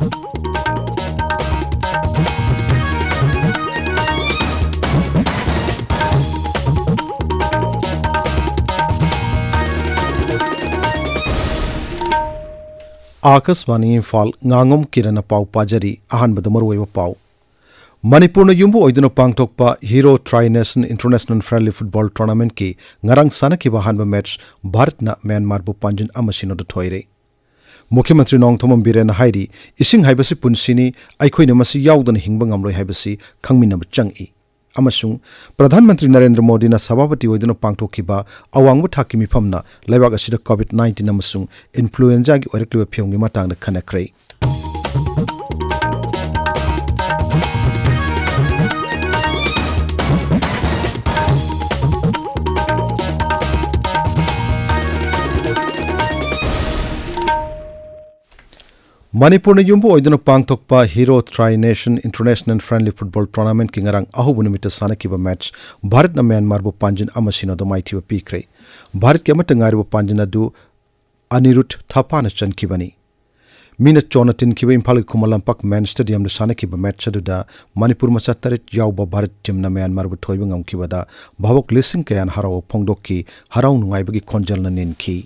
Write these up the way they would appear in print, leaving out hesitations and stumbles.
Akashvani Imphal Ngangom Kiran पाव पाजरी अहानबद मरुवैब पाव मणिपुर युम्बु ओइदुना पांगथोकपा hero tri nation international friendly football tournament की ngarang sanakhiba अहानब मैच भारतना म्यांमार बु पांजिन अमसिनोद थोइरे मुख्यमंत्री नोंगथोम बिरेन हाइरी इसिंग हाइबसि पुनसिनी आइखोइना मसि याउदन हिंगबा ngamloi हाइबसि खंगमिनब चंगि अमसुंग प्रधानमंत्री नरेंद्र मोदी ना सभापति ओइदुना पांगथोखिबा अवांगबु थाकि मिफमना लैबाग असिदा कोविड-19 अमसुंग इन्फ्लुएंजा गी ओइरक्लिबा फियंगि मातांगना खनख्रै मणिपुर युम्बु ओइदुना पांगथोकपा hero tri nation international friendly football tournament की ngarang अहुबु निमित्त सानकिबा मैच भारत न म्यांमार बु पांजिन अमसिनोद माइथिबा पीख्रै भारत के अमत ngaribा पांजिन अदु अनिरुद्ध थापा न चनखिबनी मीना चोना तिनखिबा इम्फाल खुमल लंपाक मैन स्टेडियम द सानकिबा मैच अदुदा मणिपुर मचा तरेट याउबा भारत टीम न म्यांमार बु थोइबा ngamखिबदा भावक लिसिंग कयान हराव फोंगदोकि हराव नुंगाइबगी खोंजल न निनखि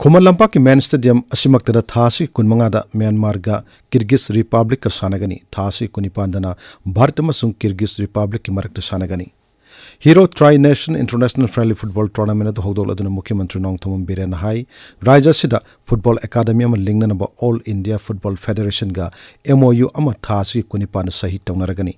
खुमल लंपाक की मैन स्टेडियम असिमक्तदा थासी कुनमंगादा म्यांमार गा किर्गिज रिपब्लिक का सानगनी थासी कुनिपांदना भारत अमसुंग किर्गिज रिपब्लिक की मरक्ता सानगनी Hero tri nation international friendly football tournament हौदोलदुना मुख्यमंत्री नोंगथोम बिरेन हाई राज्य सिदा फुटबॉल अकादमी अमा लिंगनब ऑल इंडिया फुटबॉल फेडरेशन गा MOU अमा थासी कुनिपान सही तौनरगनी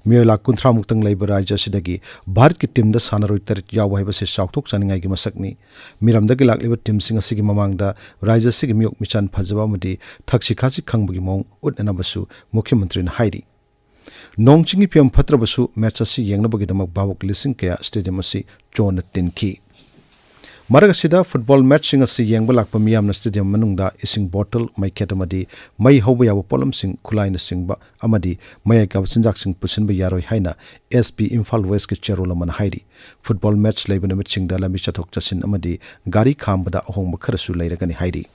मियोला कुंथ्रा मुक्तंग लैब राज्य सिदगी भारत की टीम द सानरोइ तरेट याव हाइबसे साउथोक चानिंगाई गी मसकनी मिरमदगी लाक्लिबा टीम सिंग असिगी ममांगदा राज्य सिगी मियोक मिचान फजबा अमदी थक्सिखासि खंगबगी मौंग उटनबसु मुख्यमंत्री न हाइरी नोंगचिंगी फियम फत्रबसु मैच असि येंगनबगिदमक बावक लिसिंग कया स्टेडियम असि चोन तिनखी मरगसिदा फुटबॉल मैच सिंग असि येंगबा लाकपा मियामना स्टेडियम मनुंगदा इसिंग बोतल मैकेट अमदी मै हौबा याबा पोलम सिंग खुलाइना सिंगबा अमदी मै गाब सिंजाक सिंग पुसिनबा यारोय हाइना SP इम्फाल वेस्ट के चेरोल मन हाइरी फुटबॉल मैच लैबन मिट सिंगदा लमी चथोक चसिन अमदी गाड़ी खामबदा अहोंग खरसु लैरगनि हाइरी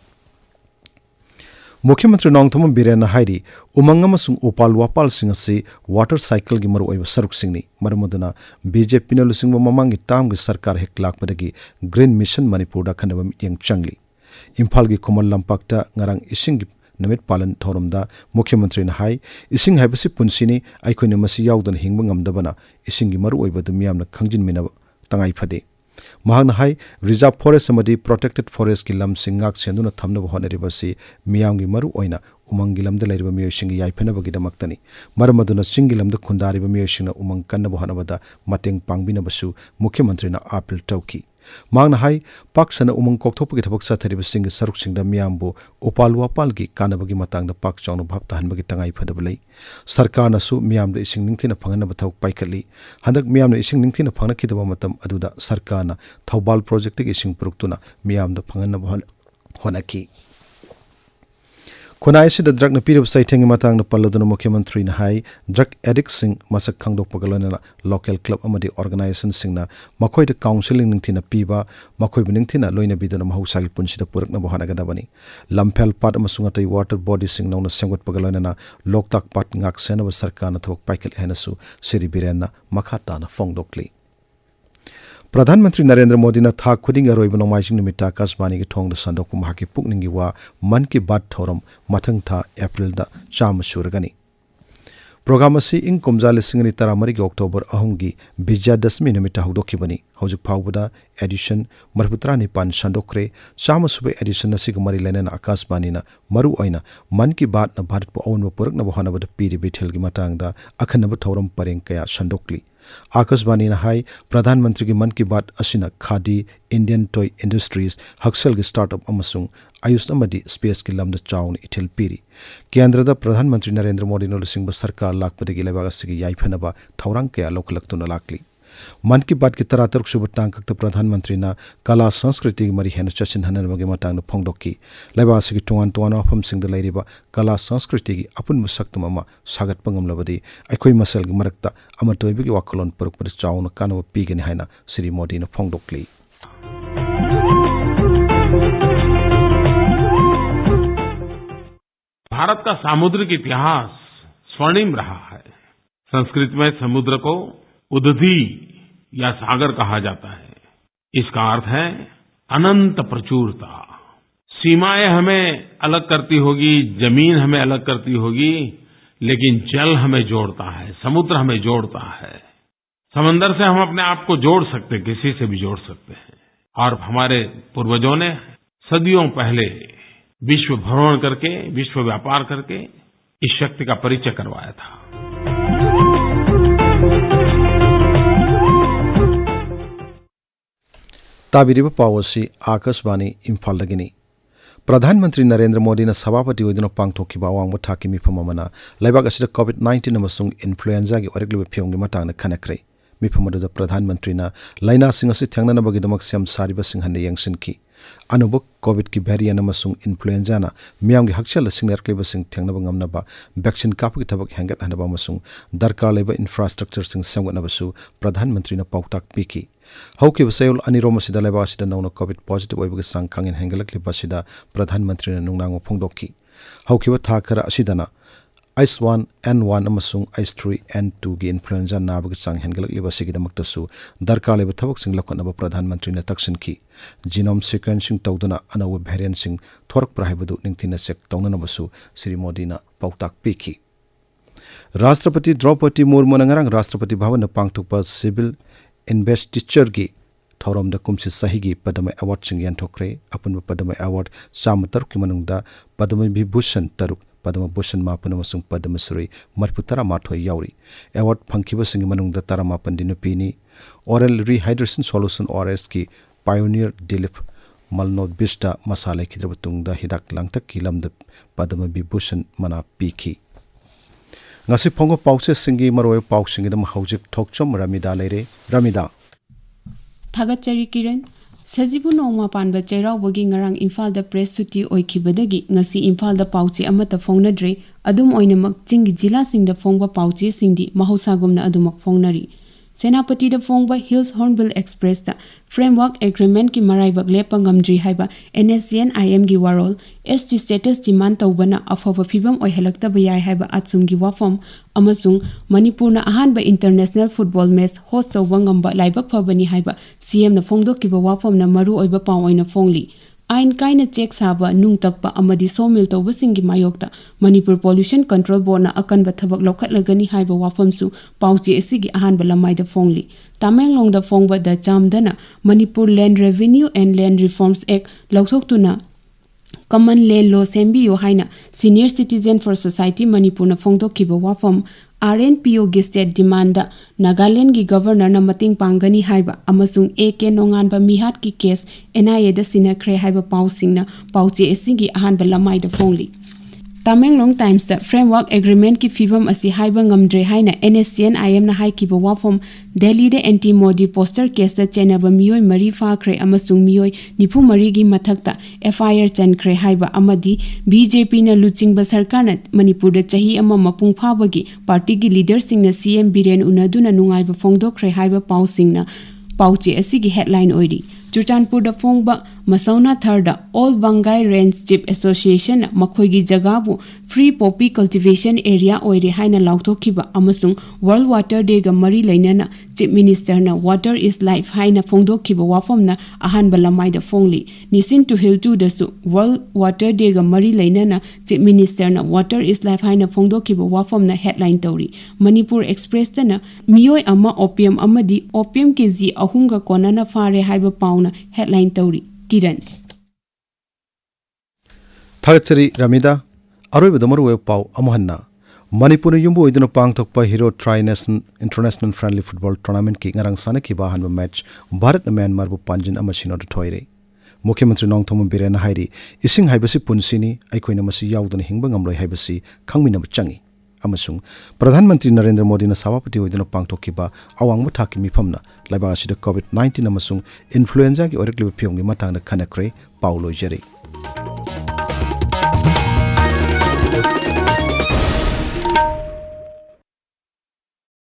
मुख्यमंत्री नोंगथोम बिरेन हाइरी उमंग अमसुंग उपाल वापाल सिंग असि वाटर साइकिल गी मरु ओइबा सरुक सिंगनी मरमदुना BJP न लुसिंग ममांग गी ताम गी सरकार हेक लाकपदगी ग्रीन मिशन मणिपुर दा खनबा मियंग चंगली इम्फाल गी खुमल लंपाकता ngarang ising गी नमित पालन थोरमदा मुख्यमंत्री न हाई इसिंग हाइबसि पुनसिनी आइखोइना मसि याउदन हिंगबा ngamdabana इसिंग गी मरु ओइबदु मियामना खंजिन मिनब तंगाई फदे महांगना हाई रिजर्व फॉरेस्ट अमदी प्रोटेक्टेड फॉरेस्ट की लम सिंगाक सेंदुना थमनब होनरिबसि मियामगी मरु ओइना उमंगी लमद लैरिबा मियोसिंग याइफनबगिदमक्तनी मरमदुना सिंगी लमद खुंदारिबा मियोसिंगना उमंग कन्नब होनबदा मतेंग पांगबिनबसु मुख्यमंत्री ना अपील तौकी मांगना हाई पाकसना उमंग कोकथोपगी थबक साथरिबा सिंग सरुकसिंगदा मियामबु उपाल वापालगी कानबगी मतंगदा पाक चाउन भाब तहनबगी तंगाई फदबलै सरकारनसु मियामदा इसिंग निंगथिना फंगनब थबक पाइखली हंदक मियामना इसिंग निंगथिना फंगनखिदबा मतम अदुदा सरकारना थौबाल प्रोजेक्ट की इसिंग पुरुक्तुना मियामदा फंगनब होनखि खुनाई सिदा ड्रग न पीरब साइथेंग मतंग न पल्लदुना मुख्यमंत्री न हाई ड्रग एडिक्ट सिंग मसक खंगदोकपगलना लोकल क्लब अमदी ऑर्गेनाइजेशन सिंगना मखोइद काउंसलिंग निंगथिना पीबा मखोइब निंगथिना लोइना बिदुना महौसागी पुनसिदा पुरकना बहानगदबनी लमफेल पाट अमसुंग अतै वाटर बॉडी सिंग नौना सेंगोटपगलना लोकताक पाट ngak सेनब सरकार न थबक पाइकल हेनसु सिरि बिरेन मखाताना फोंगदोकली प्रधानमंत्री नरेंद्र मोदी ने था खुदिंग अरोइब नोमाइजिंग निमित्त आकाशवाणी की थोंग संदोक महाकी पुकनिंगी वा मन की बात थौरम मथंग था अप्रैल दा चाम सुरगनी प्रोग्राम असि इंग कुमजा लिसिंगनी तरामरी के अक्टोबर अहुंगी विजयादशमी निमित्त हौदोखिबनी हौजुक फाउबदा एडिशन मरपुत्रा निपान संदोक्रे चाम सुबे एडिशन असि मरी लेनन आकाशवाणी ना मरु ओइना मन की बात न भारत पु अवन पुरकना बहानबद पीरि बिथेल की मतंगदा अखनब थौरम परेंग कया संदोकली आकाशवाणी न हाई प्रधानमंत्री की मन की बात असिना खादी इंडियन टॉय इंडस्ट्रीज हक्सल की स्टार्टअप अमसुंग आयुष अमदी स्पेस की लमद चाउन इथिल पीरी केंद्रदा प्रधानमंत्री नरेंद्र मोदी न लुसिंग सरकार लाकपदगी लेबाग असigi याइफनबा थौरांग कया लोकलक्तुना लाकली मन की बात की 33 सुब तांकक प्रधानमंत्री ना कला संस्कृति की मरी हेन चचिन हनबगे मतंग फोंदोकी लेबासी की टोन टोन अफम सिंग द लेरिबा कला संस्कृति की अपुन सकतम अमा सागत पंगम लबदी अखोई मसल की मरकता अमतोइबी की वाकलोन परक चाउन कानव पीगनी हाइना श्री मोदी ने फोंदोकली। भारत का सामुद्रिक इतिहास स्वर्णिम रहा है। संस्कृत में समुद्र को उदधि या सागर कहा जाता है। इसका अर्थ है अनंत प्रचुरता। सीमाएं हमें अलग करती होगी, जमीन हमें अलग करती होगी, लेकिन जल हमें जोड़ता है, समुद्र हमें जोड़ता है। समंदर से हम अपने आप को जोड़ सकते हैं, किसी से भी जोड़ सकते हैं। और हमारे पूर्वजों ने सदियों पहले विश्व भ्रमण करके, विश्व व्यापार करके इस शक्ति का परिचय करवाया था। ताबिरिब पावसी आकाशवाणी इम्फाल दगिनी प्रधानमंत्री नरेंद्र मोदी ने सभापति होदुना पांगथोखिबा वांगबो थाकी मिफम अमना लैबाक असिदा कोविड-19 अमसुंग इन्फ्लुएंजा की ओरेगलिबा फियोंगी मतांगना खनखरे मिफम अदुदा प्रधानमंत्री ना लाइना सिंह असि थेंगननबगिदमक सेम सारिबा सिंहने यंगसिनकी अनुभव कोविड की वेरिएंट अमसुंग इन्फ्लुएंजा ना मियामगी हक्चल सिंगरक्लिबा सिंग थेंगनबा नगमनबा वैक्सीन कापकी थबक हेंगत हनबा अमसुंग दरकार लेबा इंफ्रास्ट्रक्चर सिंग सेमगनबसु प्रधानमंत्री ना पाउताक पीकी हौकी बसैल अनिरोम सिदा लेबा सिदा नौना कोविड पॉजिटिव ओइबगे सांग खांगेन हेंगलक्लिबा सिदा प्रधानमंत्री ना नुंगनांगो फोंदोकी हौकी था खरा असिदना H1N1 अमसुंग H3N2 की इन्फ्लुएंजा नाबगे सांग हेंगलक्लिबा सिगिदमक्तसु दरकार लेबा थबक सिंग लखनबा प्रधानमंत्री ना तक्सिनकी जीनोम सीक्वेंसिंग तौदुना अनव वेरिएंट सिंग थोरक प्राहिबदु निंगथिना चेक तौननबसु श्री मोदी ना पाउताक पीकी। राष्ट्रपति द्रौपदी मुर्मू नंगरांग राष्ट्रपति भवन पांगथुकपा सिविल इन्वेस्टिचर की थौरम कुमसी सही की पद्म अवार्ड सिंह यानथोक्रे अपुनब पद्म अवार्ड 130 की मनुंगदा पद्म विभूषण 3 पद्म भूषण 9 अमसुंग पद्म श्री 38 यावरी अवार्ड फंखिबसिंग मनुंगदा 15 दी नुपीनी ओरल रिहाइड्रेशन सॉल्यूशन ORS की पायोनियर दिलीप मलनोबिस्टा मसाले खिद्रबतुंगदा हिदाक लांगतक की लमद पद्म विभूषण मना पीखी। ngasi phongo pause singi maroi pau singi dam hojik thokchom ramida leire ramida thagachari kiran sajibu noma panba chairau bogi ngarang imphal da press suti oikhibadagi ngasi imphal da pauchi amata phongnadre adum oinamak chingi jila singda phongba pauchi singdi mahausa gumna adumak phongnari सेनापति the फोंगबा hills hornbill express दा framework agreement की मराइबक लेपंगमद्री हाइबा NSCN-IM की वारोल ST status demand तौबना अफब फिबम ओइहलक्तब याय हाइबा आत्सुम की वाफम अमसुंग मणिपुर ना अहानबा international football match host तौबा ngamba लाइबक फबनी हाइबा CM ना फोंगदोकिबा वाफम ना मरु ओइबा पाव ओइना फोंगली आइन काइना चेक साबा नुंग तकपा अमदी सोमिल तौबसिंगी मायोक्ता मणिपुर पोल्यूशन कंट्रोल बोर्ड ना अकनबा थबक लौखटलगनी हाइबा वाफमसु पाउची एसिगी अहानबा लमाइदा फोंगली तामेंगलोंग दा फोंगबा दा चामदना Manipur land revenue and land reforms act लौथोक्तुना कॉमन लैंड लॉ सेंबियो हाइना senior citizen for society Manipur ना फोंगदोकिबा वाफम RNPO की स्टेट डिमांड नागालैंड की गवर्नर ना मतिंग पांगनी हाइबा अमसुंग AK नोंगानबा मिहात की केस NIA दा सिनाख्रे हाइबा पाउसिंगना पाउचे एसिंगी अहानबा लमाइदा फोंगली तामेंगलोंग टाइम्स दा फ्रेमवर्क एग्रीमेंट की फिवम असि हाइबा ngamdre हाइना NSCN-IM ना हाइकिबा वाफम दिल्ली दे एंटी मोदी पोस्टर केस दा चेनबा मियोय मरी फाख्रे अमसुंग मियोय निफु मरी की मथकता FIR चनख्रे हाइबा अमदी BJP ना लुचिंगबा सरकार ना मणिपुर दा चही अमा मपुंग फाबगी पार्टी की लीडर सिंग ना CM बिरेन उनादुना नुंगाइबा फोंगदोख्रे हाइबा पाउसिंग ना पाउचे असिगी हेडलाइन ओइरी चुरचानपुर दा फोंगबा मसौना थर्ड ऑल बंगाई रेंज चीफ एसोसिएशन मखोगी जगहबु फ्री पॉपी कल्टिवेशन एरिया ओइरे हाइना लाउथोखिबा अमसुंग वर्ल्ड वाटर डे गा मरी लैनना चीफ मिनिस्टर ना वाटर इज लाइफ हाइना फोंगदोखिबा वाफमना अहानबा लमाइदा फोंगली निसिन टू हिल टू दसु वर्ल्ड वाटर डे गा मरी लैनना चीफ मिनिस्टर ना वाटर इज लाइफ हाइना फोंगदोखिबा वाफमना हेडलाइन तौरी मणिपुर एक्सप्रेस तना मियोय अमा ओपियम अमदी ओपियम केजी अहुंगा कोनाना फारे हाइबा पाउना हेडलाइन तौरी किरण थगचरी रमिदा अरोइबद मरुवे पाउ अमहन्ना मणिपुर युम्बु ओइदुना पांगथोकपा hero tri international friendly football tournament की ngarang sanakhiba hanba match Bharat Myanmar बु पांजिन अमसिनो थोइरे मुख्यमंत्री नोंगथोम बिरेन हाइरी इसिंग हाइबसि पुनसिनी अइखोइना मसि याउदना हिंबा ngamroi हाइबसि खंगमिनब चंगी अमसुंग प्रधानमंत्री नरेंद्र मोदी न सभापति होइदुना पांगथोखिबा अवांगबा थाकि मिफमना लाइबा असिदा कोविड-19 अमसुंग इन्फ्लुएंजा की ओरकलिबा फियमगी मतांगदा खनखरे पाउ लोइजरी।